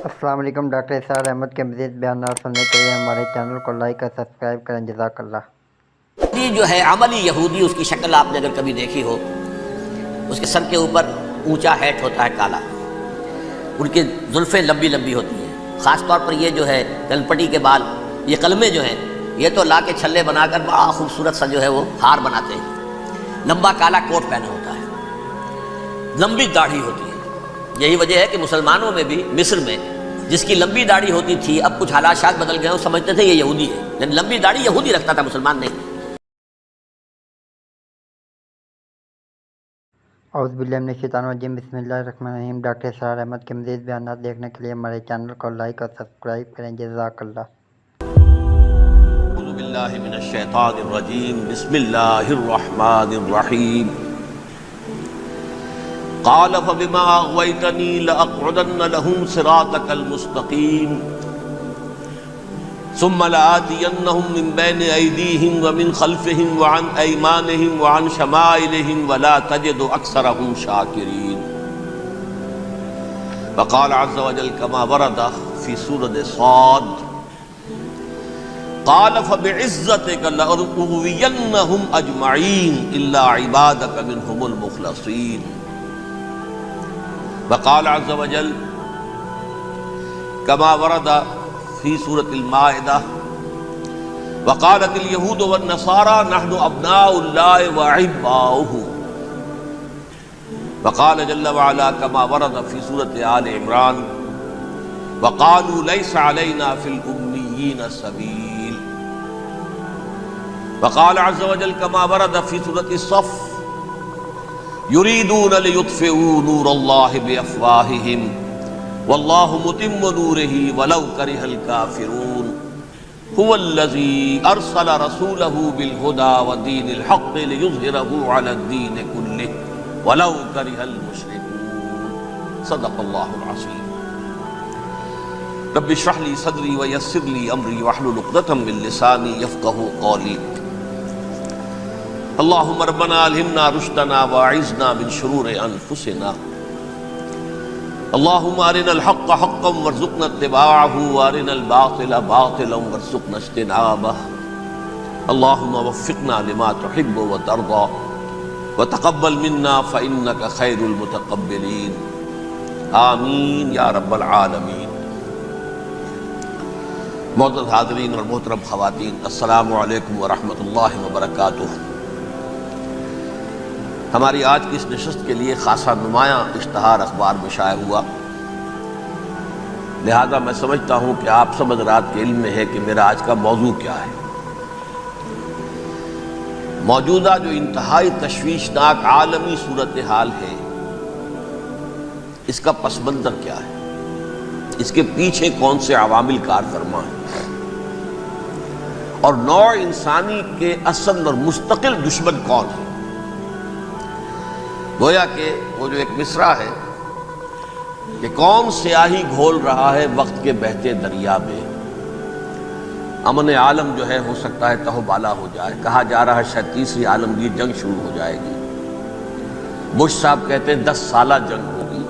السلام علیکم، ڈاکٹر اسرار احمد کے مزید بیانات سننے کے لیے ہمارے چینل کو لائک اور سبسکرائب کریں۔ جزاک اللہ۔ جو ہے عملی یہودی، اس کی شکل آپ نے اگر کبھی دیکھی ہو، اس کے سر کے اوپر اونچا ہیٹ ہوتا ہے کالا، ان کی زلفیں لمبی لمبی ہوتی ہیں، خاص طور پر یہ جو ہے گلپٹی کے بال، یہ قلمیں جو ہیں یہ تو لا کے چھلے بنا کر بڑا خوبصورت سا جو ہے وہ ہار بناتے ہیں، لمبا کالا کوٹ پہنا ہوتا ہے، لمبی داڑھی ہوتی ہے۔ یہی وجہ ہے کہ مسلمانوں میں بھی مصر میں جس کی لمبی داڑھی ہوتی تھی، اب کچھ حالات بدل گئے، وہ سمجھتے تھے یہ یہودی ہے، لیکن لمبی داڑھی یہودی رکھتا تھا، مسلمان نہیں۔ اعوذ باللہ من الشیطان الرجیم، بسم اللہ الرحمن الرحیم۔ ڈاکٹر اسرار احمد کے مزید بیانات دیکھنے کے لیے ہمارے چینل کو لائک اور سبسکرائب کریں۔ جزاک اللہ۔ اعوذ باللہ من الشیطان الرجیم، بسم اللہ الرحمن الرحیم۔ قال فبما اغویتنی لاقعدن لهم صراطک المستقیم ثم لآتینہم من بین ایدیہم ومن خلفہم وعن ایمانہم وعن شمائلہم ولا تجد اکثرہم شاکرین۔ وقال عز وجل كما ورد في سورة صاد قال فبعزتك لأغوینہم اجمعین الا عبادک منہم المخلصین۔ وقال عز وجل كما ورد في سورة المائدة وقالت اليهود والنصارى نحن أبناء الله وأحباؤه۔ وقال جل وعلا كما ورد في سورة آل عمران وقالوا ليس علينا في الأميين سبيل۔ وقال عز وجل كما ورد في سورة الصف يريدون ليطفئوا نور الله بأفواههم والله متم نوره ولو كره الكافرون هو الذي أرسل رسوله بالهدى ودين الحق ليظهره على الدين كله ولو كره المشركون۔ صدق الله العظيم۔ رب اشرح لي صدري ويسر لي أمري واحلل عقدة من لساني يفقهوا قولي۔ اللهم ربنا الہمنا رشدنا واعذنا من شرور انفسنا۔ اللهم ارنا الحق حقا وارزقنا اتباعه وارنا الباطل باطلا وارزقنا اجتنابه۔ اللهم وفقنا لما تحب وترضى وتقبل منا فإنك خير المتقبلين، آمین یا رب العالمین۔ معزز حاضرین اور محترم خواتین، السلام علیکم ورحمۃ اللہ وبرکاتہ۔ ہماری آج کی اس نشست کے لیے خاصا نمایاں اشتہار اخبار میں شائع ہوا، لہذا میں سمجھتا ہوں کہ آپ سب حضرات کے علم میں ہے کہ میرا آج کا موضوع کیا ہے۔ موجودہ جو انتہائی تشویشناک عالمی صورتحال ہے، اس کا پس منظر کیا ہے، اس کے پیچھے کون سے عوامل کار فرما ہیں، اور نوع انسانی کے اصل اور مستقل دشمن کون ہے۔ گویا کہ وہ جو ایک مصرع ہے کہ کون سیاہی گھول رہا ہے وقت کے بہتے دریا میں، امن عالم جو ہے ہو سکتا ہے تہو بالا ہو جائے، کہا جا رہا ہے شاید تیسری عالمگیر جنگ شروع ہو جائے گی، بش صاحب کہتے ہیں 10 سالہ جنگ ہوگی۔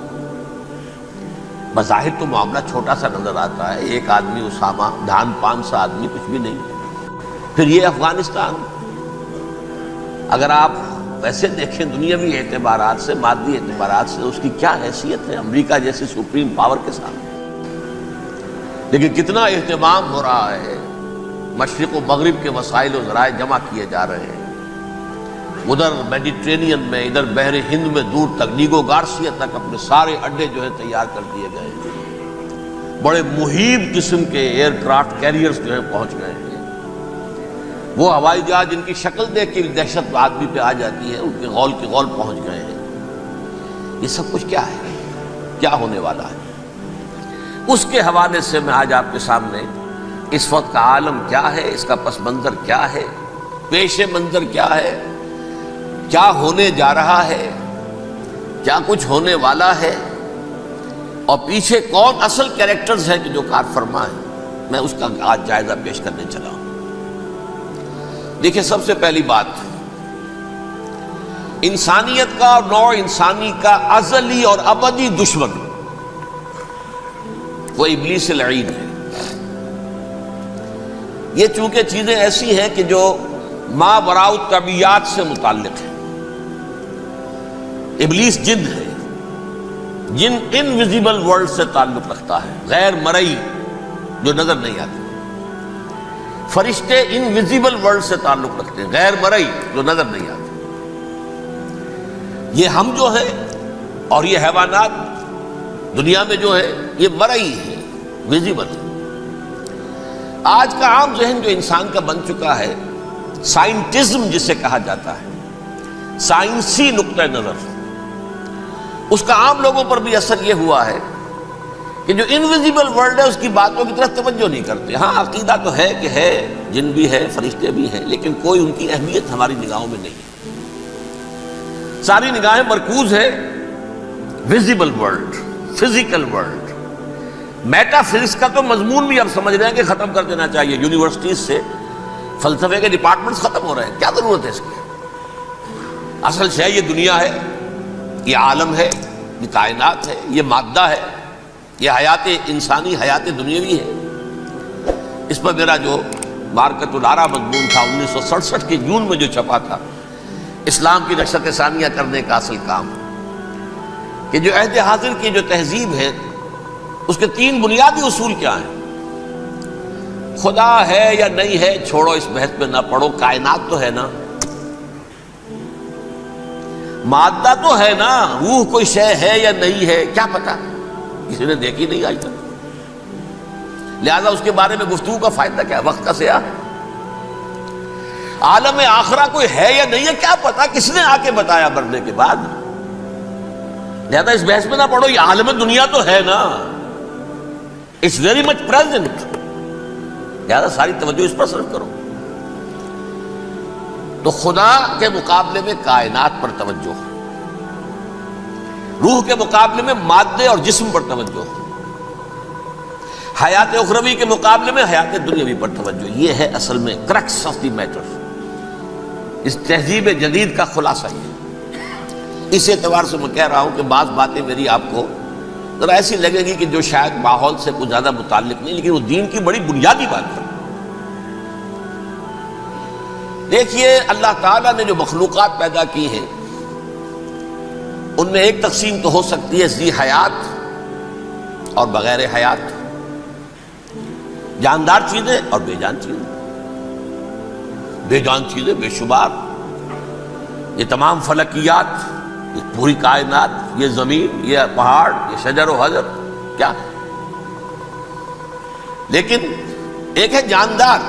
بظاہر تو معاملہ چھوٹا سا نظر آتا ہے، ایک آدمی اسامہ، دھان پان سا آدمی، کچھ بھی نہیں۔ پھر یہ افغانستان، اگر آپ ویسے دیکھیں دنیاوی اعتبارات سے، مادی اعتبارات سے، اس کی کیا حیثیت ہے امریکہ جیسی سپریم پاور کے سامنے، لیکن کتنا اہتمام ہو رہا ہے، مشرق و مغرب کے وسائل و ذرائع جمع کیے جا رہے ہیں، ادھر میڈیٹرینین میں، ادھر بحر ہند میں، دور تک نیگو گارسیا تک اپنے سارے اڈے جو ہے تیار کر دیے گئے ہیں، بڑے مہیب قسم کے ایئر کرافٹ کیریئرز جو ہے پہنچ گئے ہیں، وہ ہوائی جہاز جن کی شکل دیکھ کے دہشت آدمی پہ آ جاتی ہے، ان کے غول کی غول پہنچ گئے ہیں۔ یہ سب کچھ کیا ہے، کیا ہونے والا ہے، اس کے حوالے سے میں آج آپ کے سامنے اس وقت کا عالم کیا ہے، اس کا پس منظر کیا ہے، پیش منظر کیا ہے، کیا ہونے جا رہا ہے، کیا کچھ ہونے والا ہے، اور پیچھے کون اصل کیریکٹرز ہیں کہ جو کار فرما ہے، میں اس کا آج جائزہ پیش کرنے چلا ہوں۔ دیکھیں، سب سے پہلی بات، انسانیت کا اور نوع انسانی کا ازلی اور ابدی دشمن وہ ابلیس لعین ہے۔ یہ چونکہ چیزیں ایسی ہیں کہ جو ما وراء الطبیعات سے متعلق ہیں۔ ابلیس جن ہے، جن انویزیبل ورلڈ سے تعلق رکھتا ہے، غیر مرئی جو نظر نہیں آتی۔ فرشتے انویزیبل ورلڈ سے تعلق رکھتے ہیں، غیر مرئی جو نظر نہیں آتی۔ یہ ہم جو ہے اور یہ حیوانات دنیا میں جو ہے یہ مرئی ہے، ویزیبل ہے۔ آج کا عام ذہن جو انسان کا بن چکا ہے، سائنٹزم جسے کہا جاتا ہے، سائنسی نقطہ نظر، اس کا عام لوگوں پر بھی اثر یہ ہوا ہے کہ جو انویزیبل ورلڈ ہے اس کی باتوں کی طرف توجہ نہیں کرتے۔ ہاں عقیدہ تو ہے کہ ہے، جن بھی ہے، فرشتے بھی ہیں، لیکن کوئی ان کی اہمیت ہماری نگاہوں میں نہیں ہے۔ ساری نگاہیں مرکوز ہے visible world, physical world. Meta physics کا تو مضمون بھی اب سمجھ رہے ہیں کہ ختم کر دینا چاہیے، یونیورسٹیز سے فلسفے کے ڈپارٹمنٹس ختم ہو رہے ہیں، کیا ضرورت ہے اس کی؟ اصل شے یہ دنیا ہے، یہ عالم ہے، یہ کائنات ہے، یہ مادہ ہے، یہ حیات انسانی، حیات دنیاوی ہے۔ اس پر میرا جو مارکت الارا مضمون تھا 1967 کے جون میں جو چھپا تھا، اسلام کی نشست ثانیہ کرنے کا اصل کام، کہ جو عہد حاضر کی جو تہذیب ہے اس کے 3 بنیادی اصول کیا ہیں؟ خدا ہے یا نہیں ہے چھوڑو، اس بحث پہ نہ پڑھو، کائنات تو ہے نا، مادہ تو ہے نا، روح کوئی شے ہے یا نہیں ہے کیا پتا، کسی نے دیکھی نہیں آج تک، لہذا اس کے بارے میں گفتگو کا فائدہ کیا، وقت کا سیاح۔ عالم آخرہ کوئی ہے یا نہیں ہے کیا پتا، کس نے آ کے بتایا مرنے کے بعد، لہذا اس بحث میں نہ پڑھو، یہ عالم دنیا تو ہے نا، اٹس ویری مچ پریزنٹ، لہذا ساری توجہ اس پر صرف کرو۔ تو خدا کے مقابلے میں کائنات پر توجہ، روح کے مقابلے میں مادے اور جسم پر توجہ، حیات اخروی کے مقابلے میں حیات دنیاوی پر توجہ۔ یہ ہے اصل میں کرکس آف دی میٹر، اس تہذیب جدید کا خلاصہ یہ ہے۔ اس اعتبار سے میں کہہ رہا ہوں کہ بعض باتیں میری آپ کو ذرا ایسی لگے گی کہ جو شاید ماحول سے کچھ زیادہ متعلق نہیں، لیکن وہ دین کی بڑی بنیادی بات ہے۔ دیکھیے اللہ تعالیٰ نے جو مخلوقات پیدا کی ہیں ان میں ایک تقسیم تو ہو سکتی ہے ذی حیات اور بغیر حیات، جاندار چیزیں اور بے جان چیزیں۔ بے جان چیزیں بے شمار، یہ تمام فلکیات، یہ پوری کائنات، یہ زمین، یہ پہاڑ، یہ شجر و حجر، کیا؟ لیکن ایک ہے جاندار،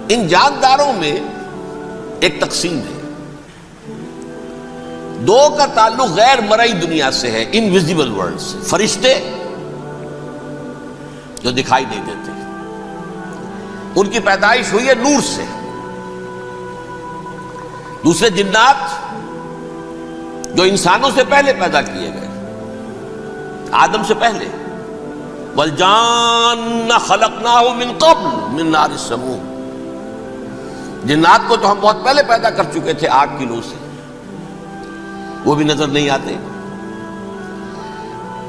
ان جانداروں میں ایک تقسیم ہے، 2 کا تعلق غیر مرئی دنیا سے ہے، انویزیبل ورلڈ سے۔ فرشتے جو دکھائی نہیں دیتے، ان کی پیدائش ہوئی ہے نور سے۔ دوسرے جنات جو انسانوں سے پہلے پیدا کیے گئے، آدم سے پہلے، وَالْجَانَّ خَلَقْنَاهُ مِن قَبْلُ مِن نَارِ السَّمُومِ، جنات کو تو ہم بہت پہلے پیدا کر چکے تھے آگ کی لو سے، وہ بھی نظر نہیں آتے۔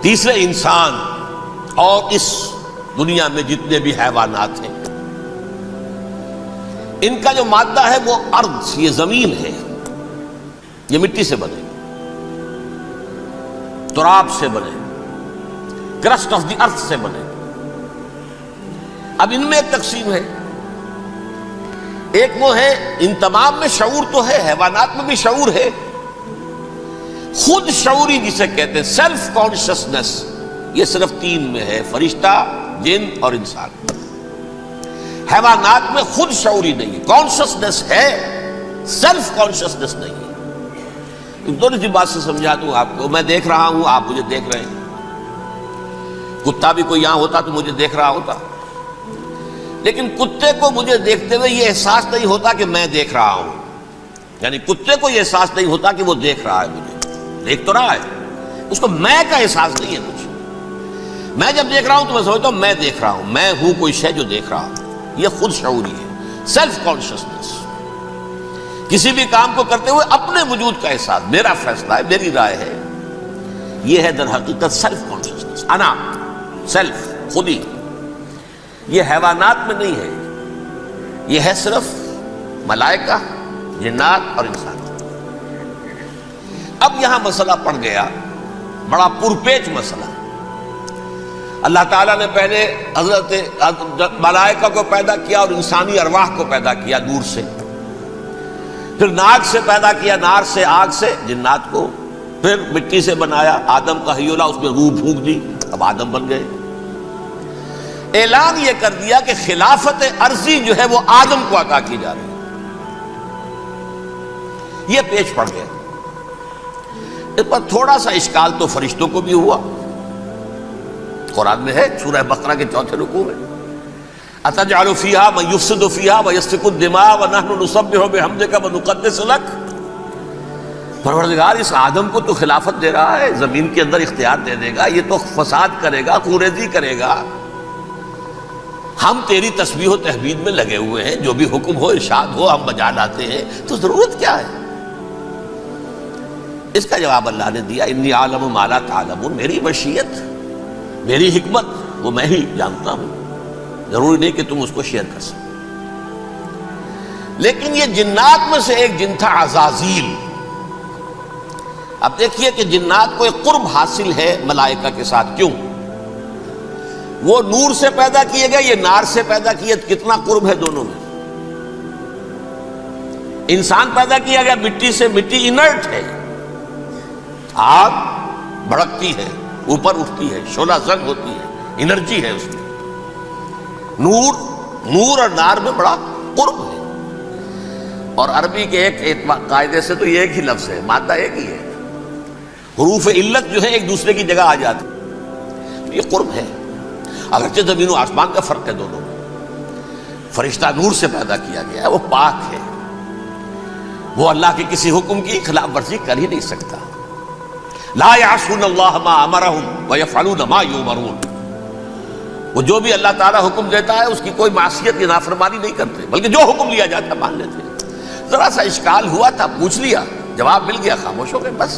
تیسرے انسان اور اس دنیا میں جتنے بھی حیوانات ہیں، ان کا جو مادہ ہے وہ ارض، یہ زمین ہے، یہ مٹی سے بنے، تراب سے بنے، کرسٹ آف دی ارتھ سے بنے۔ اب ان میں ایک تقسیم ہے، ایک وہ ہے ان تمام میں شعور تو ہے، حیوانات میں بھی شعور ہے، خود شعوری جسے کہتے ہیں سیلف کانشسنس، یہ صرف 3 میں ہے، فرشتہ، جن اور انسان۔ حیوانات میں خود شعوری نہیں ہے، کانشسنس ہے، سیلف کانشسنس نہیں ہے۔ تھوڑی سی بات سے سمجھا دوں آپ کو، میں دیکھ رہا ہوں، آپ مجھے دیکھ رہے ہیں، کتا بھی کوئی یہاں ہوتا تو مجھے دیکھ رہا ہوتا، لیکن کتے کو مجھے دیکھتے ہوئے یہ احساس نہیں ہوتا کہ میں دیکھ رہا ہوں، یعنی کتے کو یہ احساس نہیں ہوتا کہ وہ دیکھ رہا ہے، مجھے دیکھ تو رہا ہے، اس کو میں کا احساس نہیں ہے کچھ۔ میں جب دیکھ رہا ہوں تو میں سمجھتا ہوں میں دیکھ رہا ہوں، میں ہوں کوئی شے جو دیکھ رہا ہوں، یہ خود شعوری ہے، سیلف کانشسنس۔ کسی بھی کام کو کرتے ہوئے اپنے وجود کا احساس، میرا فیصلہ ہے، میری رائے ہے، یہ ہے در حقیقت سیلف کانشسنس، انا۔ سیلف، خودی، یہ حیوانات میں نہیں ہے، یہ ہے صرف ملائکہ، جنات اور انسان۔ اب یہاں مسئلہ پڑ گیا، بڑا پرپیچ مسئلہ۔ اللہ تعالیٰ نے پہلے حضرت ملائکہ کو پیدا کیا اور انسانی ارواح کو پیدا کیا نور سے، پھر ناک سے پیدا کیا، نار سے، آگ سے جنات کو، پھر مٹی سے بنایا، آدم کا حی اللہ، اس میں روح پھونک دی، اب آدم بن گئے۔ اعلان یہ کر دیا کہ خلافت عرضی جو ہے وہ آدم کو عطا کی جا رہی ہے۔ یہ پیچ پڑ گیا۔ اس پر تھوڑا سا اشکال تو فرشتوں کو بھی ہوا، قرآن میں ہے سورہ بقرہ کے 4 رکوع میں، اتجعل فیہا من یفسد فیہا ویسفک الدماء ونحن نسبح بحمدک ونقدس لک۔ پروردگار اس آدم کو تو خلافت دے رہا ہے، زمین کے اندر اختیار دے دے گا، یہ تو فساد کرے گا، خوریزی کرے گا، ہم تیری تسبیح و تحمید میں لگے ہوئے ہیں، جو بھی حکم ہو ارشاد ہو ہم بجا لاتے ہیں، تو ضرورت کیا ہے؟ اس کا جواب اللہ نے دیا، انی عالم ما لا تعلمون، میری مشیت، میری حکمت وہ میں ہی جانتا ہوں، ضروری نہیں کہ تم اس کو شیئر کر سکو۔ لیکن یہ جنات میں سے ایک جن تھا عزازیل۔ اب دیکھیے کہ جنات کو ایک قرب حاصل ہے ملائکہ کے ساتھ، کیوں؟ وہ نور سے پیدا کیے گئے، یہ نار سے پیدا کیے، کتنا قرب ہے دونوں میں۔ انسان پیدا کیا گیا مٹی سے، مٹی انرٹ ہے، آگ بھڑکتی ہے، اوپر اٹھتی ہے، شعلہ زنگ ہوتی ہے، انرجی ہے اس میں۔ نور اور نار میں بڑا قرب ہے۔ اور عربی کے ایک قاعدے سے تو یہ ایک ہی لفظ ہے، مادہ ایک ہی ہے، حروف علت جو ہے ایک دوسرے کی جگہ آ جاتی، یہ قرب ہے۔ اگرچہ زمین و آسمان کا فرق ہے دونوں میں، فرشتہ نور سے پیدا کیا گیا ہے، وہ پاک ہے، وہ اللہ کے کسی حکم کی خلاف ورزی کر ہی نہیں سکتا۔ لا یعصون اللہ ما امرہم ویفعلون ما یؤمرون، وہ جو بھی اللہ تعالیٰ حکم دیتا ہے اس کی کوئی معصیت یا نافرمانی نہیں کرتے، بلکہ جو حکم لیا جاتا ہے مان لیتے ہیں۔ ذرا سا اشکال ہوا تھا، پوچھ لیا، جواب مل گیا، خاموش ہو گئے بس۔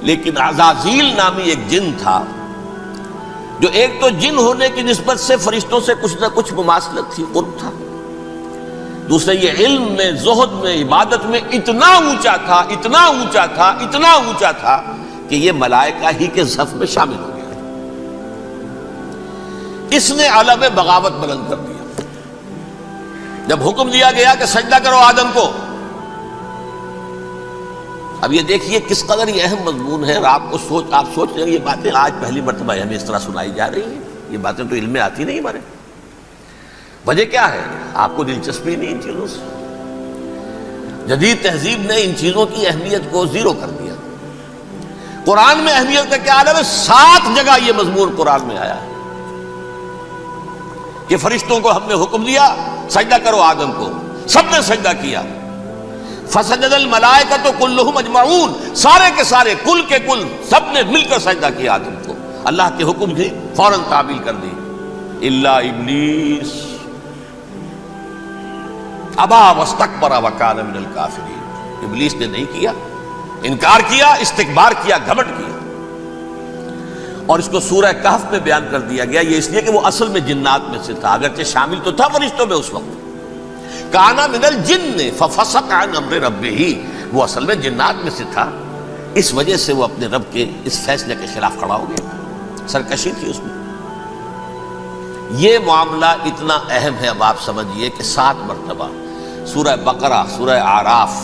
لیکن عزازیل نامی ایک جن تھا، جو ایک تو جن ہونے کی نسبت سے فرشتوں سے کچھ نہ کچھ مماثلت تھی، قرب تھا، دوسرے یہ علم میں، زہد میں، عبادت میں اتنا اونچا تھا، اتنا اونچا تھا، اتنا اونچا تھا کہ یہ ملائکہ ہی کے صف میں شامل ہو گیا۔ اس نے علم بغاوت بلند کر دیا۔ جب حکم دیا گیا کہ سجدہ کرو آدم کو، اب یہ دیکھیے کس قدر یہ اہم مضمون ہے، اور آپ سوچ رہے ہیں یہ باتیں آج پہلی مرتبہ ہمیں اس طرح سنائی جا رہی ہیں، یہ باتیں تو علم میں آتی نہیں ہمارے۔ وجہ کیا ہے؟ آپ کو دلچسپی نہیں ان چیزوں سے، جدید تہذیب نے ان چیزوں کی اہمیت کو زیرو کر دیا۔ قرآن میں اہمیت کا کیا عالم ہے؟ 7 جگہ یہ مضمون قرآن میں آیا ہے کہ فرشتوں کو ہم نے حکم دیا سجدہ کرو آدم کو، سب نے سجدہ کیا۔ فسجد الملائکۃ کلھم اجمعون، سارے کے سارے، کل کے کل، سب نے مل کر سجدہ کیا آدم کو، اللہ کے حکم کی فوراً تعمیل کر دی، الا ابلیس ابا واستکبر وکان من الکافرین، ابلیس نے نہیں کیا، انکار کیا، استکبار کیا، گھمنڈ کیا۔ اور اس کو سورہ کہف میں بیان کر دیا گیا، یہ اس لیے کہ وہ اصل میں جنات میں سے تھا، اگرچہ شامل تو تھا فرشتوں میں اس وقت، کانا من الجن ففسق عن امر ربہ، وہ اصل میں جنات میں سے تھا، اس وجہ سے وہ اپنے رب کے اس فیصلے کے خلاف کھڑا ہو گیا، سرکشی تھی اس میں۔ یہ معاملہ اتنا اہم ہے، اب آپ سمجھیے کہ 7 مرتبہ سورہ بقرہ، سورہ اعراف،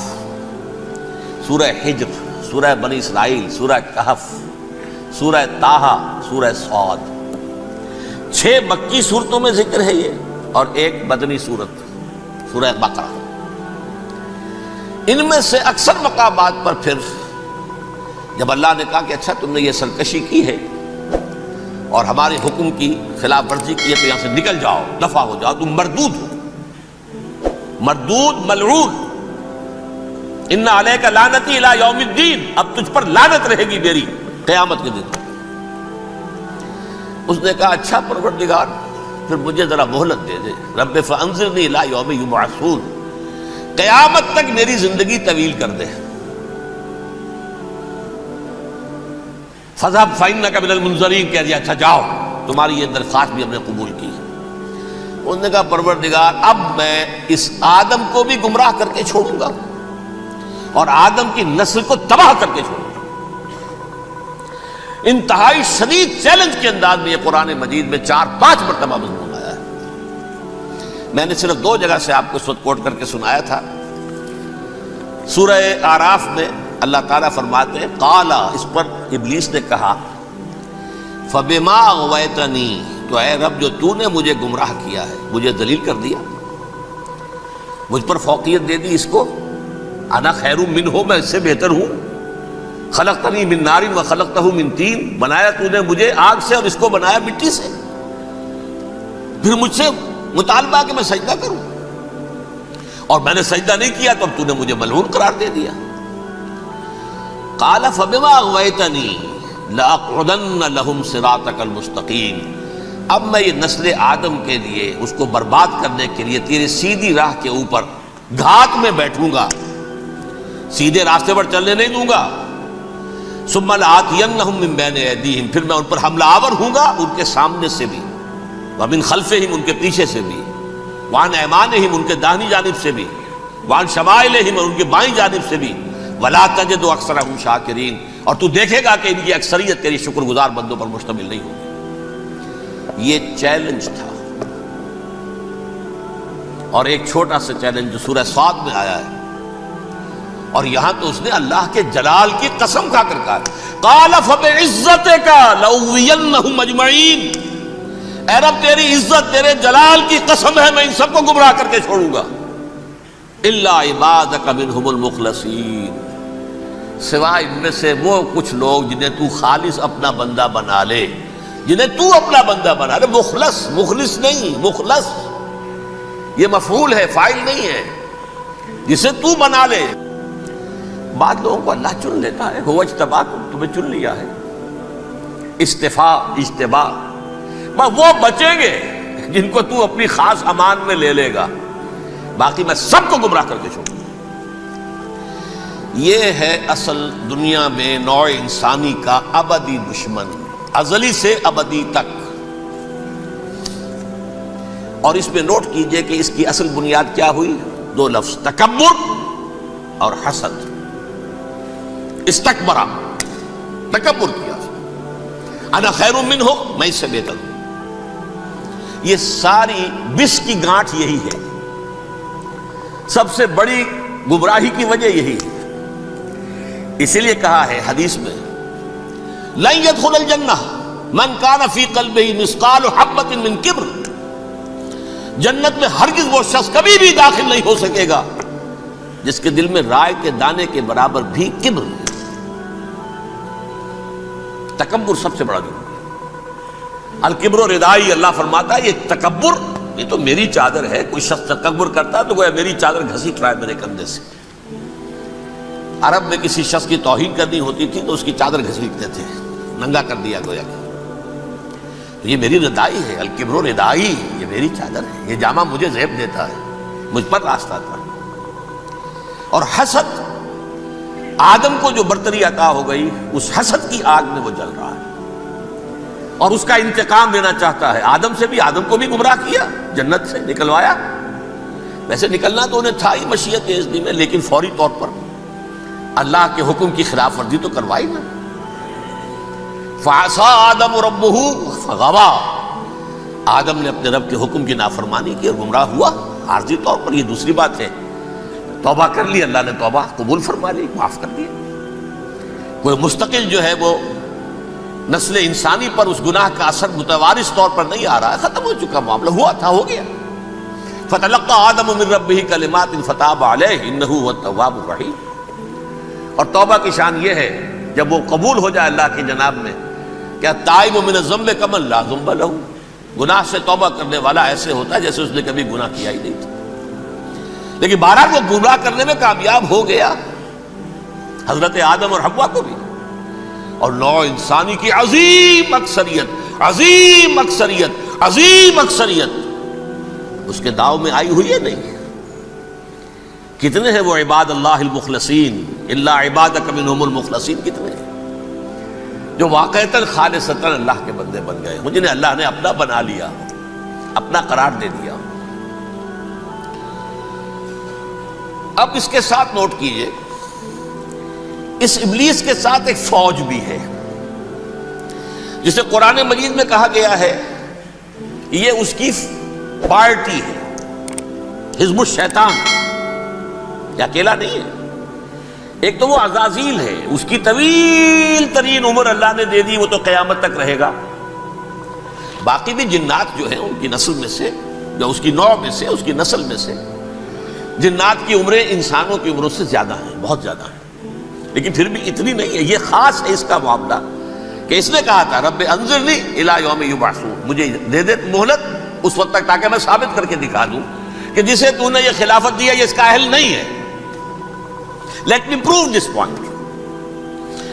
سورہ حجر، سورہ بنی اسرائیل، سورہ کہف، سورہ طٰہٰ، سورہ صاد، 6 مکی صورتوں میں ذکر ہے یہ، اور 1 مدنی صورت سورہ بقرہ۔ ان میں سے اکثر مقامات پر پھر جب اللہ نے کہا کہ اچھا تم نے یہ سرکشی کی ہے اور ہمارے حکم کی خلاف ورزی کی ہے تو یہاں سے نکل جاؤ، دفع ہو جاؤ، تم مردود ہو، مردود، ملعون، ان علیک لعنتی الی یوم الدین، اب تجھ پر لعنت رہے گی میری قیامت کے دن۔ اس نے کہا اچھا پروردگار پھر مجھے ذرا مہلت دے دے، رب فانظرنی الی یوم یبعثون، قیامت تک میری زندگی طویل کر دے۔ فَذْهَبْ فَإِنَّكَ مِنَ الْمُنظَرِينَ، کہہ دیا اچھا جاؤ، تمہاری یہ درخواست بھی ہم نے قبول کی ہے۔ انہوں نے کہا پروردگار اب میں اس آدم کو بھی گمراہ کر کے چھوڑوں گا اور آدم کی نسل کو تباہ کر کے چھوڑوں گا۔ انتہائی شدید چیلنج کے انداز میں یہ قرآن مجید میں 4-5 مرتبہ مضمون آیا ہے۔ میں نے صرف 2 جگہ سے آپ کو اس وقت کوٹ کر کے سنایا تھا۔ سورہ اعراف میں اللہ تعالیٰ فرماتے ہیں قالا، اس پر ابلیس نے کہا فبما اغویتنی، تو اے رب جو تو نے مجھے گمراہ کیا ہے، مجھے ذلیل کر دیا، مجھ پر فوقیت دے دی، اس کو انا خیر منہ، میں اس سے بہتر ہوں، خلقتنی من نار وخلقتہ من طین، بنایا تو نے مجھے آگ سے اور اس کو بنایا مٹی سے، پھر مجھ سے مطالبہ کہ میں سجدہ کروں، اور میں نے سجدہ نہیں کیا تو اب تو نے مجھے ملعون قرار دے دیا۔ قال فبما اغویتنی لأقعدن لهم صراطک المستقیم، اب میں یہ نسل آدم کے لیے، اس کو برباد کرنے کے لیے تیرے سیدھی راہ کے اوپر گھات میں بیٹھوں گا، سیدھے راستے پر چلنے نہیں دوں گا۔ ثم لآتینہم من بین ایدیہم، پھر میں ان پر حملہ آور ہوں گا، ان کے سامنے سے بھی، ومن خلفہم، ان کے پیچھے سے بھی، وعن ایمانہم، ان کے داہنی جانب سے بھی، وعن شمائلہم، اور ان کے بائیں جانب سے بھی، ولا تجد اکثرہم شاکرین، اور تو دیکھے گا کہ ان کی اکثریت تیری شکر گزار بندوں پر مشتمل نہیں ہوگی۔ یہ چیلنج تھا، اور ایک چھوٹا سا چیلنج جو سورہ صاد میں آیا ہے، اور یہاں تو اس نے اللہ کے جلال کی قسم کھا کر کہا قال فبعزتک لأغوینہم اجمعین، اے رب تیری عزت، تیرے جلال کی قسم ہے میں ان سب کو گمراہ کر کے چھوڑوں گا، الا عبادک منہم المخلصین، سوائے ان میں سے وہ کچھ لوگ جنہیں تو خالص اپنا بندہ بنا لے، جنہیں تو اپنا بندہ بنا لے۔ مخلص، مخلص نہیں، مخلص یہ مفعول ہے، فاعل نہیں ہے، جسے تو بنا لے۔ بعض لوگوں کو اللہ چن لیتا ہے، هو اجتباکم، تمہیں چن لیا ہے، استفاء، اجتباء، وہ بچیں گے جن کو تو اپنی خاص امان میں لے لے گا، باقی میں سب کو گمراہ کر کے چھوڑوں گا۔ یہ ہے اصل دنیا میں نوع انسانی کا ابدی دشمن، ازلی سے ابدی تک۔ اور اس میں نوٹ کیجئے کہ اس کی اصل بنیاد کیا ہوئی؟ 2 لفظ، تکبر اور حسد۔ استکبرا، تکبر کیا، انا خیر منہ، میں اس سے بہتر ہوں۔ یہ ساری بس کی گانٹھ یہی ہے، سب سے بڑی گمراہی کی وجہ یہی ہے۔ اسی لیے کہا ہے حدیث میں لن يدخل الجنہ من کان فی قلبہ مثقال حبۃ من کبر، جنت میں ہرگز وہ شخص کبھی بھی داخل نہیں ہو سکے گا جس کے دل میں رائے کے دانے کے برابر بھی کبر ہے۔ تکبر سب سے بڑا جرم ہے۔ الکبر ردائی، اللہ فرماتا ہے یہ تکبر، یہ تو میری چادر ہے۔ کوئی شخص تکبر کرتا ہے تو گویا میری چادر گھسیٹ رہا ہے میرے کندھے سے۔ عرب میں کسی شخص کی توہین کرنی ہوتی تھی تو اس کی چادر گھسیٹتے تھے، ننگا کر دیا گویا کہ یہ میری ردائی ہے، الکبر ردائی، یہ میری چادر ہے، یہ جامہ مجھے زیب دیتا ہے، مجھ پر راستہ تھا۔ اور حسد، آدم کو جو برتری عطا ہو گئی اس حسد کی آگ میں وہ جل رہا ہے اور اس کا انتقام لینا چاہتا ہے۔ آدم سے بھی، آدم کو بھی گمراہ کیا، جنت سے نکلوایا، ویسے نکلنا تو انہیں تھا ہی مشیت اذنی میں، لیکن فوری طور پر اللہ کے حکم کی خلاف ورزی تو کروائی نا۔ فعصى آدم ربہ فغوى، آدم نے اپنے رب کے حکم کی نافرمانی کی اور گمراہ ہوا عارضی طور پر۔ یہ دوسری بات ہے، توبہ کر لی، اللہ نے توبہ قبول فرما لی، معاف کر دیا۔ کوئی مستقل جو ہے وہ نسل انسانی پر اس گناہ کا اثر متوارث طور پر نہیں آ رہا ہے، ختم ہو چکا معاملہ، ہوا تھا ہو گیا۔ فتلقى آدم من ربہ کلمات فتاب علیہ انہ هو التواب الرحیم۔ اور توبہ کی شان یہ ہے جب وہ قبول ہو جائے اللہ کی جناب میں، کیا تائب من الذنب کمن لا ذنب لہ، گناہ سے توبہ کرنے والا ایسے ہوتا ہے جیسے اس نے کبھی گناہ کیا ہی نہیں تھا۔ لیکن بہرحال وہ گمراہ کرنے میں کامیاب ہو گیا، حضرت آدم اور حوا کو بھی، اور نوع انسانی کی عظیم اکثریت، عظیم اکثریت، عظیم اکثریت اس کے داؤ میں آئی ہوئی ہے نہیں۔ کتنے ہیں وہ عباد اللہ المخلصین، الا عبادک منہم المخلصین، کتنے ہیں جو واقعتاً خالصتاً اللہ کے بندے بن گئے، جنہیں اللہ نے اپنا بنا لیا، اپنا قرار دے دیا۔ اب اس کے ساتھ نوٹ کیجئے، اس ابلیس کے ساتھ ایک فوج بھی ہے، جسے قرآن مجید میں کہا گیا ہے یہ اس کی پارٹی ہے، حزب الشیطان۔ یہ اکیلا نہیں ہے، ایک تو وہ عزازیل ہے، اس کی طویل ترین عمر اللہ نے دے دی، وہ تو قیامت تک رہے گا۔ باقی بھی جنات جو ہیں ان کی نسل میں سے، یا اس کی نوع میں سے، اس کی نسل میں سے، جنات کی عمریں انسانوں کی عمروں سے زیادہ ہیں، بہت زیادہ ہیں، لیکن پھر بھی اتنی نہیں ہے۔ یہ خاص ہے اس کا معاملہ کہ اس نے کہا تھا رب انظرنی الی یوم یبعثون، مجھے دے دے مہلت اس وقت تک تاکہ میں ثابت کر کے دکھا دوں کہ جسے تو نے یہ خلافت دیا یہ اس کا اہل نہیں ہے۔ Let me prove this point.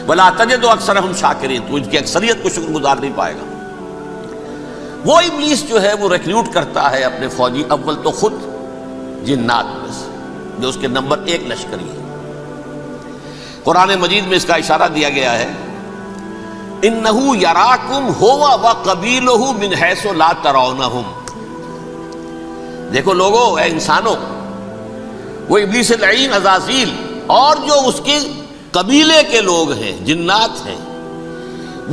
وَلَا تَجِدُ أَكْثَرَهُمْ شَاكِرِينَ، تو ان کی اکثریت کو شکر گزار نہیں پائے گا۔ وہ ابلیس جو ہے وہ ریکریوٹ کرتا ہے اپنے فوجی، اول تو خود جنات میں سے، جو اس کے نمبر 1 لشکری ہے۔ قرآن مجید میں اس کا اشارہ دیا گیا ہے إِنَّهُ يَرَاكُمْ هُوَ وَقَبِيلُهُ مِنْ حَيْثُ لَا تَرَوْنَهُمْ۔ دیکھو لوگو، اے انسانوں، وہ ابلیس لعین عزازیل اور جو اس کے قبیلے کے لوگ ہیں، جنات ہیں،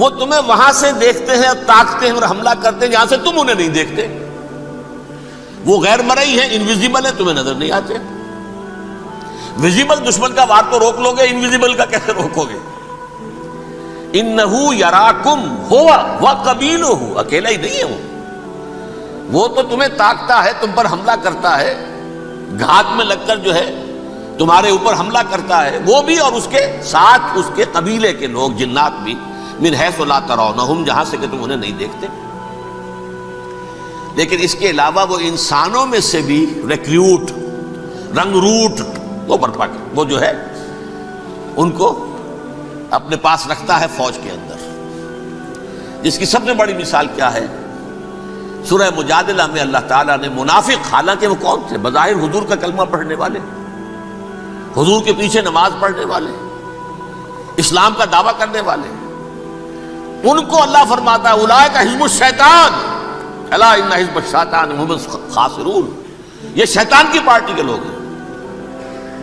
وہ تمہیں وہاں سے دیکھتے ہیں اور تاکتے ہیں اور حملہ کرتے ہیں جہاں سے تم انہیں نہیں دیکھتے۔ وہ غیر مرئی ہیں، انویزیبل ہیں، تمہیں نظر نہیں آتے۔ ویزیبل دشمن کا وار تو روک لو گے، انویزیبل کا کیسے روکو گے؟ انہو یراکم ہوا وقبیلہ، اکیلا ہی نہیں ہے وہ تو تمہیں تاکتا ہے، تم پر حملہ کرتا ہے، گھات میں لگ کر جو ہے تمہارے اوپر حملہ کرتا ہے، وہ بھی اور اس کے ساتھ اس کے قبیلے کے لوگ جنات بھی، من حیث لا ترونہم، جہاں سے کہ تم انہیں نہیں دیکھتے۔ لیکن اس کے علاوہ وہ انسانوں میں سے بھی ریکریوٹ، رنگ روٹ وہ برپا کر، وہ جو ہے ان کو اپنے پاس رکھتا ہے فوج کے اندر، جس کی سب سے بڑی مثال کیا ہے؟ سورہ مجادلہ میں اللہ تعالیٰ نے منافق، حالانکہ وہ کون تھے؟ بظاہر حضور کا کلمہ پڑھنے والے، حضور کے پیچھے نماز پڑھنے والے، اسلام کا دعویٰ کرنے والے، ان کو اللہ فرماتا ہے اولئک حزب الشیطان الا ان حزب الشیطان هم الخاسرون، یہ شیطان کی پارٹی کے لوگ ہیں۔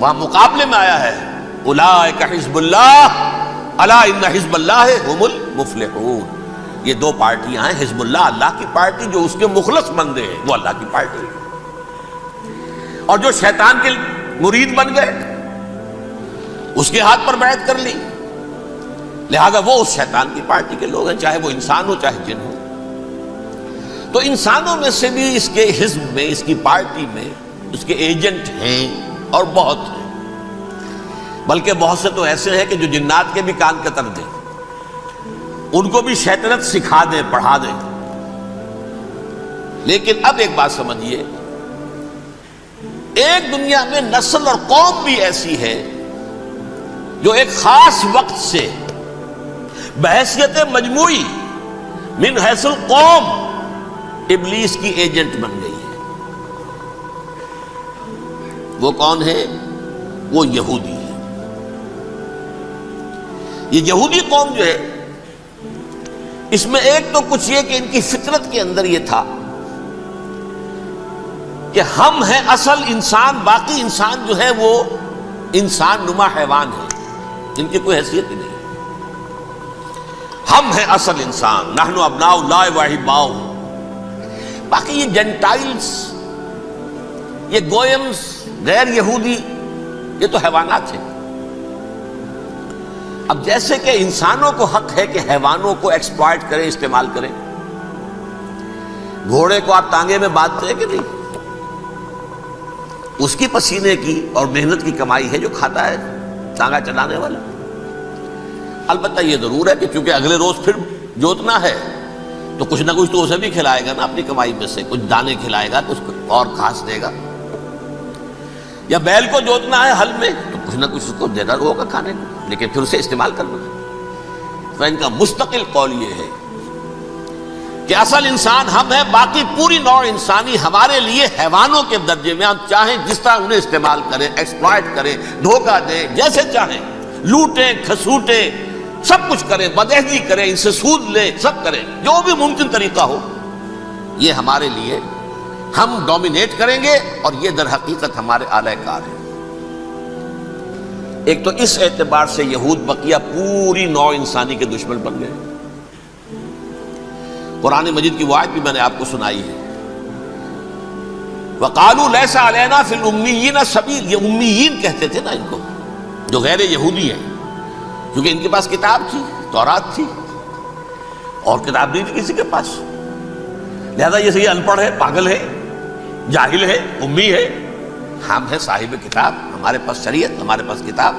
وہاں مقابلے میں آیا ہے اولئک حزب اللہ الا ان حزب اللہ هم المفلحون۔ یہ دو پارٹیاں ہیں، حزب اللہ اللہ کی پارٹی جو اس کے مخلص بندے ہیں، وہ اللہ کی پارٹی، اور جو شیطان کے مرید بن گئے اس کے ہاتھ پر بیعت کر لی، لہذا وہ اس شیطان کی پارٹی کے لوگ ہیں، چاہے وہ انسان ہو چاہے جن ہو۔ تو انسانوں میں سے بھی اس کے حزب میں، اس کی پارٹی میں اس کے ایجنٹ ہیں، اور بہت ہیں، بلکہ بہت سے تو ایسے ہیں کہ جو جنات کے بھی کان کتر دیں، ان کو بھی شیطنت سکھا دیں، پڑھا دیں۔ لیکن اب ایک بات سمجھیے، ایک دنیا میں نسل اور قوم بھی ایسی ہے جو ایک خاص وقت سے بحیثیت مجموعی من حیث القوم ابلیس کی ایجنٹ بن گئی ہے۔ وہ کون ہے؟ وہ یہودی ہے۔ یہ یہودی قوم جو ہے، اس میں ایک تو کچھ یہ کہ ان کی فطرت کے اندر یہ تھا کہ ہم ہیں اصل انسان، باقی انسان جو ہے وہ انسان نما حیوان ہے، جن کی کوئی حیثیت ہی نہیں۔ ہم ہیں اصل انسان، نحن ابناء اللہ و احباؤہ۔ باقی یہ جنٹائلز، یہ گوئمز، غیر یہودی، یہ تو حیوانات ہیں۔ اب جیسے کہ انسانوں کو حق ہے کہ حیوانوں کو ایکسپلائٹ کریں، استعمال کریں۔ گھوڑے کو آپ ٹانگے میں باندھتے ہیں کہ نہیں؟ اس کی پسینے کی اور محنت کی کمائی ہے جو کھاتا ہے ٹانگا چلانے والا۔ البتہ یہ ضرور ہے کہ چونکہ اگلے روز پھر جوتنا ہے تو کچھ نہ کچھ تو اسے بھی کھلائے گا نا، اپنی کمائی میں سے کچھ دانے کھلائے گا، کچھ اور گھاس دے گا۔ یا بیل کو جوتنا ہے ہل میں تو کچھ نہ کچھ اس کو دینا ہوگا کھانے کو، لیکن پھر اسے استعمال کرنا ہے۔ تو ان کا مستقل قول یہ ہے کہ اصل انسان ہم ہیں، باقی پوری نوع انسانی ہمارے لیے حیوانوں کے درجے میں، ہم چاہیں جس طرح انہیں استعمال کریں، ایکسپلائٹ کریں، دھوکہ دیں، جیسے چاہیں، لوٹیں، کھسوٹیں، سب کچھ کریں، بدہضی کریں، ان سے سود لیں، سب کریں، جو بھی ممکن طریقہ ہو، یہ ہمارے لیے ہم ڈومینیٹ کریں گے، اور یہ در حقیقت ہمارے اعلی کار ہیں۔ ایک تو اس اعتبار سے یہود بقیہ پوری نوع انسانی کے دشمن بن گئے۔ قرآن مجید کی وہ آیت بھی میں نے آپ کو سنائی ہے، وَقَالُوا لَيْسَ عَلَيْنَا فِي الْأُمِّيِّينَ سَبِيلٌ، یہ امیین کہتے تھے نا ان کو، جو غیر یہودی ہیں، کیونکہ ان کے پاس کتاب تھی، تورات تھی، اور کتاب نہیں تھی کسی کے پاس، لہذا یہ ان پڑھ ہے، پاگل ہے، جاہل ہے، امی ہے، ہم ہیں صاحب کتاب، ہمارے پاس شریعت، ہمارے پاس کتاب،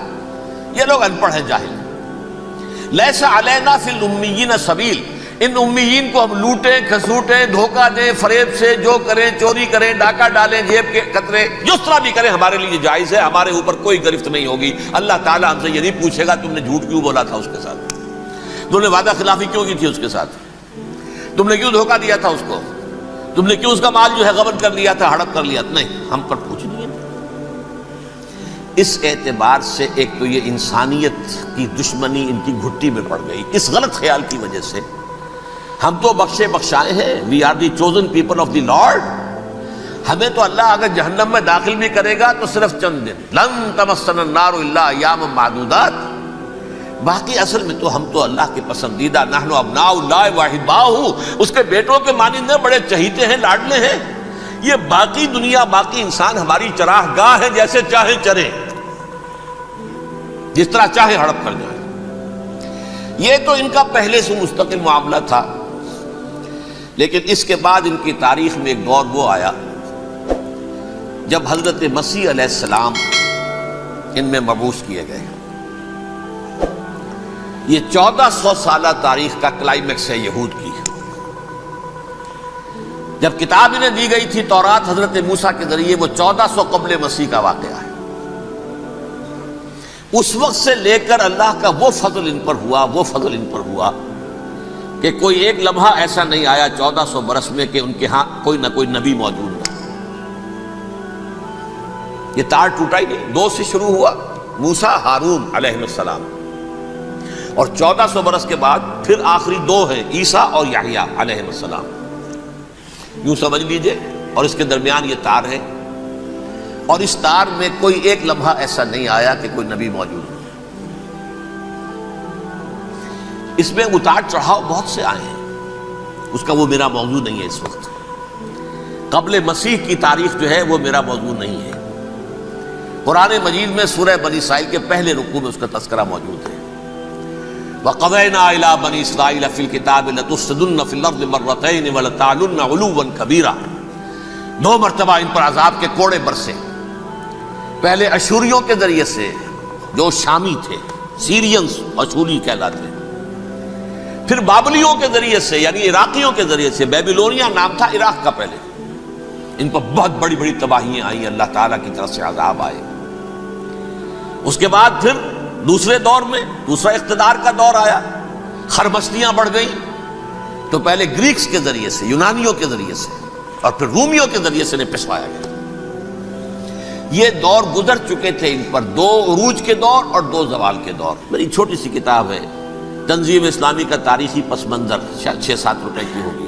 یہ لوگ ان پڑھ ہیں، جاہل ہیں۔ لیس علینا فی الامیین سبیل، ان امیین کو ہم لوٹیں، کھسوٹیں، دھوکہ دیں، فریب سے جو کریں، چوری کریں، ڈاکہ ڈالیں، جیب کے قطرے، جس طرح بھی کریں ہمارے لیے جائز ہے، ہمارے اوپر کوئی گرفت نہیں ہوگی۔ اللہ تعالیٰ ہم سے یہ نہیں پوچھے گا تم نے جھوٹ کیوں بولا تھا اس کے ساتھ، تم نے وعدہ خلافی کیوں کی تھی اس کے ساتھ، تم نے کیوں دھوکہ دیا تھا اس کو، تم نے کیوں اس کا مال جو ہے غبن کر لیا تھا، ہڑپ کر لیا تھا، نہیں، ہم پر پوچھ نہیں ہے۔ اس اعتبار سے ایک تو یہ انسانیت کی دشمنی ان کی گھٹی میں پڑ گئی، اس غلط خیال کی وجہ سے ہم تو بخشے بخشائے ہیں، we are the chosen people of the Lord, ہمیں تو اللہ اگر جہنم میں داخل بھی کرے گا تو صرف چند دن، لن تمسنا النار الا ایاما معدودات، باقی اصل میں تو ہم تو اللہ کے پسندیدہ، نحن ابناء اللہ واحباہ، اس کے بیٹوں کے مانند بڑے چہیتے ہیں، لاڈلے ہیں، یہ باقی دنیا، باقی انسان ہماری چراہ گاہ ہے، جیسے چاہے چریں، جس طرح چاہے ہڑپ کر جائیں۔ یہ تو ان کا پہلے سے مستقل معاملہ تھا، لیکن اس کے بعد ان کی تاریخ میں ایک دور وہ آیا جب حضرت مسیح علیہ السلام ان میں مبعوث کیے گئے۔ یہ 1400 سالہ تاریخ کا کلائمیکس ہے یہود کی۔ جب کتاب انہیں دی گئی تھی تورات حضرت موسیٰ کے ذریعے، وہ 1400 قبل مسیح کا واقعہ ہے۔ اس وقت سے لے کر اللہ کا وہ فضل ان پر ہوا، وہ فضل ان پر ہوا کہ کوئی ایک لمحہ ایسا نہیں آیا 1400 برس میں کہ ان کے ہاں کوئی نہ کوئی نبی موجود نہ۔ یہ تار ٹوٹا ہی نہیں، 2 سے شروع ہوا، موسیٰ ہارون علیہ السلام، اور 1400 برس کے بعد پھر آخری 2 ہیں، عیسیٰ اور یحییٰ علیہ السلام، یوں سمجھ لیجئے، اور اس کے درمیان یہ تار ہے، اور اس تار میں کوئی ایک لمحہ ایسا نہیں آیا کہ کوئی نبی موجود ہو۔ اس میں اتار چڑھاؤ بہت سے آئے ہیں، اس کا وہ میرا موضوع نہیں ہے اس وقت۔ قبل مسیح کی تاریخ جو ہے وہ میرا موضوع نہیں ہے۔ قرآن مجید میں سورہ بنی اسرائیل کے پہلے رکوع میں اس کا تذکرہ موجود ہے۔ وَقَضَيْنَا إِلَىٰ بَنِي إِسْرَائِيلَ فِي الْكِتَابِ لَتُفْسِدُنَّ فِي الْأَرْضِ مَرَّتَيْنِ وَلَتَعْلُنَّ عُلُوًّا كَبِيرًا، 2 مرتبہ ان پر عذاب کے کوڑے برسے، پہلے اشوریوں کے ذریعے سے جو شامی تھے، سیرینز اشوری کہلاتے ہیں، پھر بابلیوں کے ذریعے سے یعنی عراقیوں کے ذریعے سے، بیبیلونیا نام تھا عراق کا پہلے، ان پر بہت بڑی بڑی تباہیاں آئیں، اللہ تعالیٰ کی طرف سے عذاب آئے۔ اس کے بعد پھر دوسرے دور میں دوسرا اقتدار کا دور آیا، خرمستیاں بڑھ گئیں، تو پہلے گریکس کے ذریعے سے، یونانیوں کے ذریعے سے، اور پھر رومیوں کے ذریعے سے انہیں پسوایا گیا۔ یہ دور گزر چکے تھے ان پر، 2 عروج کے دور اور 2 زوال کے دور۔ میری چھوٹی سی کتاب ہے تنظیم اسلامی کا تاریخی پس منظر، شاید 6-7 روپے کی ہوگی،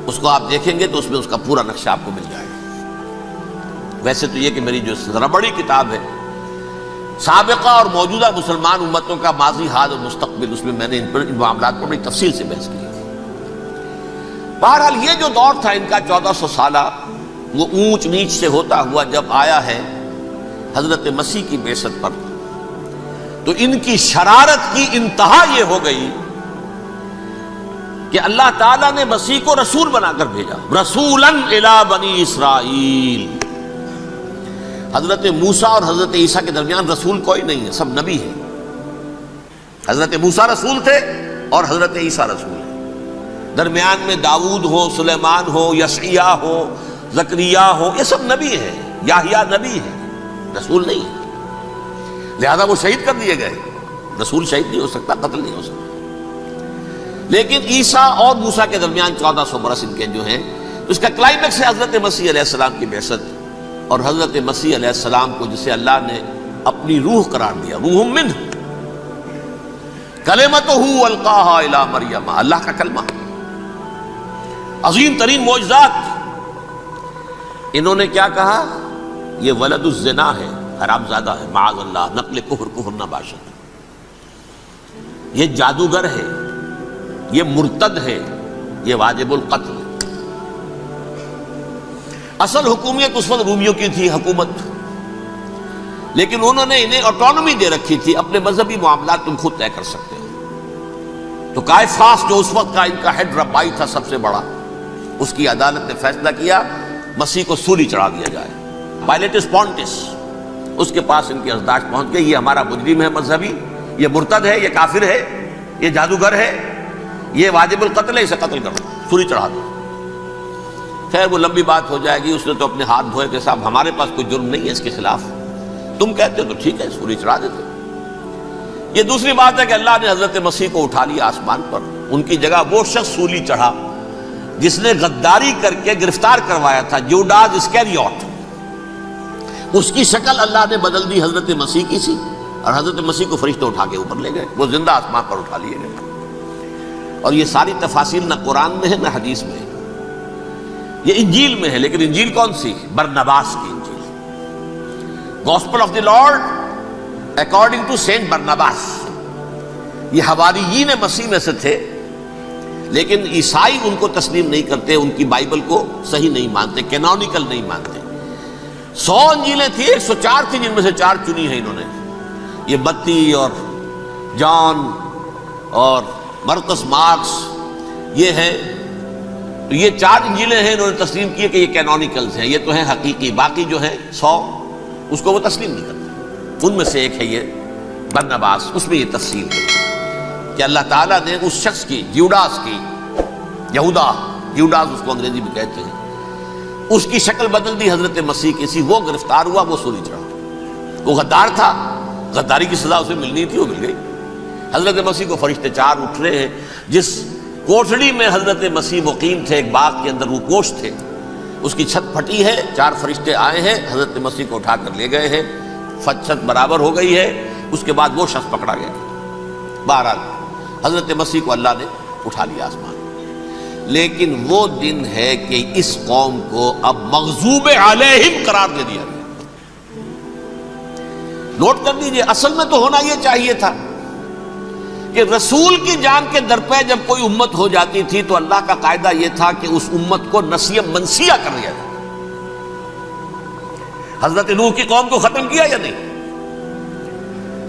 اس کو آپ دیکھیں گے تو اس میں اس کا پورا نقشہ آپ کو مل جائے گا۔ ویسے تو یہ کہ میری جو ذرا بڑی کتاب ہے سابقہ اور موجودہ مسلمان امتوں کا ماضی، حال اور مستقبل، اس میں میں نے ان معاملات پر بڑی تفصیل سے بحث کی تھی۔ بہرحال یہ جو دور تھا ان کا 1400 سالہ، وہ اونچ نیچ سے ہوتا ہوا جب آیا ہے حضرت مسیح کی بعثت پر، تو ان کی شرارت کی انتہا یہ ہو گئی کہ اللہ تعالیٰ نے مسیح کو رسول بنا کر بھیجا، رسولاً الی بنی اسرائیل۔ حضرت موسیٰ اور حضرت عیسیٰ کے درمیان رسول کوئی نہیں ہے، سب نبی ہیں۔ حضرت موسیٰ رسول تھے اور حضرت عیسیٰ رسول ہیں، درمیان میں داؤد ہو، سلیمان ہو، یشعیاء ہو، زکریا ہو، یہ سب نبی ہیں، یحییٰ نبی ہیں، رسول نہیں ہے، لہذا وہ شہید کر دیے گئے۔ رسول شہید نہیں ہو سکتا، قتل نہیں ہو سکتا۔ لیکن عیسیٰ اور موسیٰ کے درمیان 1400 برس ان کے جو ہیں، اس کا کلائمیکس ہے حضرت مسیح علیہ السلام کی بعثت، اور حضرت مسیح علیہ السلام کو جسے اللہ نے اپنی روح قرار دیا، روح منہ، کلمتہ القاہا الی مریم، اللہ کا کلمہ، عظیم ترین معجزات۔ انہوں نے کیا کہا؟ یہ ولد الزنا ہے، حرام زادہ ہے، معاذ اللہ، نقل کفر نہ باشد، یہ جادوگر ہے، یہ مرتد ہے، یہ واجب القتل۔ اصل حکومت اس وقت رومیوں کی تھی حکومت، لیکن انہوں نے انہیں آٹونومی دے رکھی تھی، اپنے مذہبی معاملات تم خود طے کر سکتے ہو۔ تو کائفاس جو اس وقت کا ان کا ہیڈ ربائی تھا سب سے بڑا، اس کی عدالت نے فیصلہ کیا مسیح کو سولی چڑھا دیا جائے۔ پائلیٹس پونٹس، اس کے پاس ان کی ازداج پہنچ گئی، یہ ہمارا مجرم ہے مذہبی، یہ مرتد ہے، یہ کافر ہے، یہ جادوگر ہے، یہ واجب القتل ہے، اسے قتل کرو، سولی چڑھا دو۔ خیر وہ لمبی بات ہو جائے گی، اس نے تو اپنے ہاتھ دھوئے کہ صاحب ہمارے پاس کوئی جرم نہیں ہے اس کے خلاف، تم کہتے ہو تو ٹھیک ہے، سولی چڑھا دیتے۔ یہ دوسری بات ہے کہ اللہ نے حضرت مسیح کو اٹھا لیا آسمان پر، ان کی جگہ وہ شخص سولی چڑھا جس نے غداری کر کے گرفتار کروایا تھا، جوڈاس اسکیریوٹ، اس کی شکل اللہ نے بدل دی حضرت مسیح کی سی، اور حضرت مسیح کو فرشتے اٹھا کے اوپر لے گئے، وہ زندہ آسمان پر اٹھا لیے گئے۔ اور یہ ساری تفاصیل نہ قرآن میں ہے نہ حدیث میں ہے، یہ انجیل میں ہے، لیکن انجیل کون سی؟ برنباس کی انجیل، gospel of the Lord according to Saint Barnabas. یہ حواریین مسیح میں سے تھے، لیکن عیسائی ان کو تسلیم نہیں کرتے، ان کی بائبل کو صحیح نہیں مانتے، کینونیکل نہیں مانتے۔ 100 انجیلیں تھیں، 104 تھیں، جن میں سے 4 چنی ہیں انہوں نے، یہ متی اور جان اور مرقس مارکس، یہ ہیں، تو یہ 4 انجیلیں ہیں، انہوں نے تسلیم کی کہ یہ کینونیکلز ہیں، یہ تو ہیں حقیقی، باقی جو ہیں 100 اس کو وہ تسلیم نہیں کرتے۔ ان میں سے ایک ہے یہ برنباس، اس میں یہ تفصیل ہے کہ اللہ تعالیٰ نے اس شخص کی، جیوڈاس کی، جیوڈاس اس کو انگریزی میں کہتے ہیں، اس کی شکل بدل دی حضرت مسیح کی سی، وہ گرفتار ہوا، وہ سولی چڑھا۔ وہ غدار تھا، غداری کی سزا اسے ملنی تھی، وہ مل گئی۔ حضرت مسیح کو فرشتے 4 اٹھ رہے ہیں، جس کوٹڑی میں حضرت مسیح مقیم تھے، ایک باغ کے اندر وہ کوش تھے، اس کی چھت پھٹی ہے، 4 فرشتے آئے ہیں، حضرت مسیح کو اٹھا کر لے گئے ہیں، چھت برابر ہو گئی ہے، اس کے بعد وہ شخص پکڑا گیا۔ بہرحال حضرت مسیح کو اللہ نے اٹھا لیا آسمان۔ لیکن وہ دن ہے کہ اس قوم کو اب مغضوب علیہم قرار دے دیا گیا۔ نوٹ کر لیجیے، اصل میں تو ہونا یہ چاہیے تھا کہ رسول کی جان کے در پہ جب کوئی امت ہو جاتی تھی تو اللہ کا قاعدہ یہ تھا کہ اس امت کو نسیہ منسیہ کر دیا جائے۔ حضرت نوح کی قوم کو ختم کیا یا نہیں؟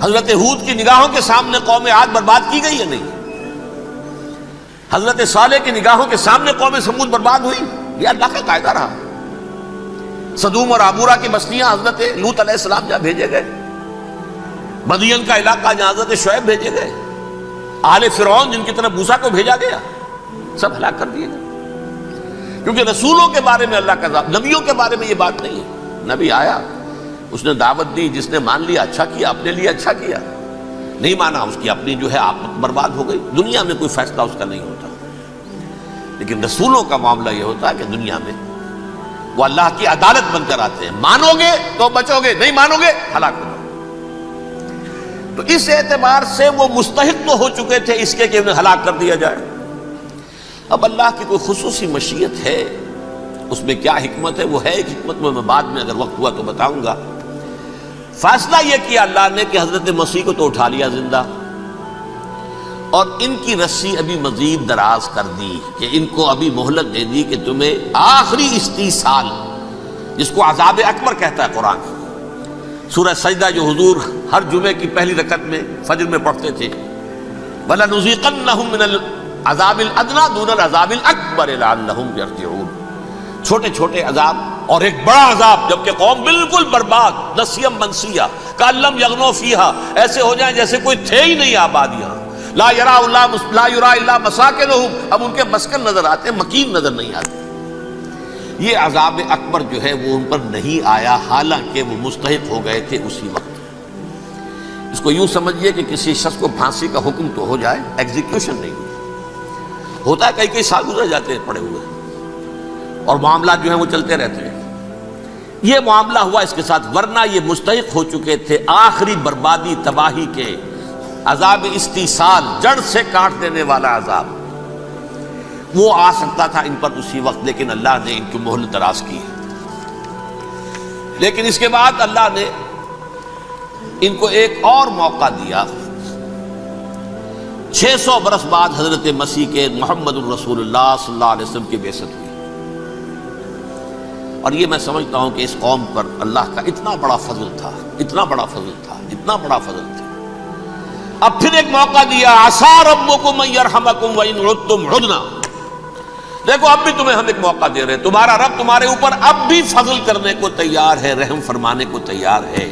حضرت ہود کی نگاہوں کے سامنے قوم عاد برباد کی گئی یا نہیں؟ حضرت صالح کی نگاہوں کے سامنے قوم سمود برباد ہوئی، یہ اللہ کا قاعدہ رہا۔ سدوم اور عبورہ کی بستیاں حضرت لوط علیہ السلام جہاں بھیجے گئے، مدین کا علاقہ جہاں حضرت شعیب بھیجے گئے، آل فرعون جن کی طرف موسیٰ کو بھیجا گیا، سب ہلاک کر دیے گئے۔ کیونکہ رسولوں کے بارے میں اللہ کا ذات، نبیوں کے بارے میں یہ بات نہیں ہے۔ نبی آیا، اس نے دعوت دی، جس نے مان لیا اچھا کیا، اپنے لیے اچھا کیا، نہیں مانا اس کی اپنی جو ہے آپ برباد ہو گئی۔ دنیا میں کوئی فیصلہ اس کا نہیں ہوتا، لیکن رسولوں کا معاملہ یہ ہوتا ہے کہ دنیا میں وہ اللہ کی عدالت بن کر آتے ہیں، مانو گے تو بچو گے، نہیں مانو گے ہلاک ہو۔ تو اس اعتبار سے وہ مستحق تو ہو چکے تھے اس کے کہ انہیں ہلاک کر دیا جائے۔ اب اللہ کی کوئی خصوصی مشیت ہے، اس میں کیا حکمت ہے؟ وہ ہے ایک حکمت، میں بعد میں اگر وقت ہوا تو بتاؤں گا۔ فیصلہ یہ کیا اللہ نے کہ حضرت مسیح کو تو اٹھا لیا زندہ، اور ان کی رسی ابھی مزید دراز کر دی، کہ ان کو ابھی مہلت دے دی کہ تمہیں آخری استیصال، جس کو عذاب اکبر کہتا ہے قرآن، سورہ سجدہ جو حضور ہر جمعے کی پہلی رکعت میں فجر میں پڑھتے تھے، وَلَنُذِيقَنَّهُم مِّنَ الْعَذَابِ الْأَدْنَىٰ دُونَ الْعَذَابِ الْأَكْبَرِ لَعَلَّهُمْ يَرْجِعُونَ۔ چھوٹے چھوٹے عذاب اور ایک بڑا عذاب، جبکہ قوم بالکل برباد، نسیم منسیہ، کأن لم یغنوا فیہا، ایسے ہو جائیں جیسے کوئی تھے ہی نہیں آباد یہاں، لا یرا الا مساکنہم، اب ان کے مسکن نظر آتے ہیں، مکین نظر نہیں آتے۔ یہ عذاب اکبر جو ہے وہ ان پر نہیں آیا، حالانکہ وہ مستحق ہو گئے تھے اسی وقت۔ اس کو یوں سمجھیے کہ کسی شخص کو پھانسی کا حکم تو ہو جائے، ایگزیکیوشن نہیں ہوتا ہے، کئی سال گزر جاتے ہیں پڑے ہوئے، اور معاملات جو ہیں وہ چلتے رہتے ہیں۔ یہ معاملہ ہوا اس کے ساتھ، ورنہ یہ مستحق ہو چکے تھے آخری بربادی تباہی کے، عذاب استیصال، جڑ سے کاٹ دینے والا عذاب، وہ آ سکتا تھا ان پر اسی وقت، لیکن اللہ نے ان کی مہلت دراز کی. لیکن اس کے بعد اللہ نے ان کو ایک اور موقع دیا. 600 برس بعد حضرت مسیح کے محمد الرسول اللہ صلی اللہ علیہ وسلم کی بعثت ہوئی، اور یہ میں سمجھتا ہوں کہ اس قوم پر اللہ کا اتنا بڑا فضل تھا، اتنا بڑا فضل تھا، اتنا بڑا فضل تھا. اب پھر ایک موقع دیا، عسیٰ ربکم ان یرحمکم وان عدتم عدنا. دیکھو اب بھی تمہیں ہم ایک موقع دے رہے ہیں، تمہارا رب تمہارے اوپر اب بھی فضل کرنے کو تیار ہے، رحم فرمانے کو تیار ہے.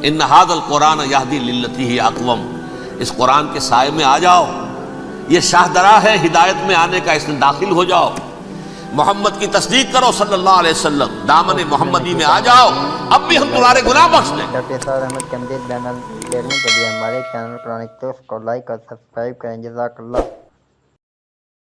ان ھذا القرآن یہدی للتی ہی اقوم، اس قرآن کے سائے میں آ جاؤ، یہ شاہدرا ہے ہدایت میں آنے کا، اس میں داخل ہو جاؤ، محمد کی تصدیق کرو صلی اللہ علیہ وسلم، دامن محمدی میں آ جاؤ، اب بھی ہم تمہارے گناہ بخش دیں. ڈاکٹر اسرار احمد کے مزید بیانات دیکھنے کے لیے ہمارے چینل قرآن ٹاکس کو لائک اور سبسکرائب کریں. جزاک اللہ.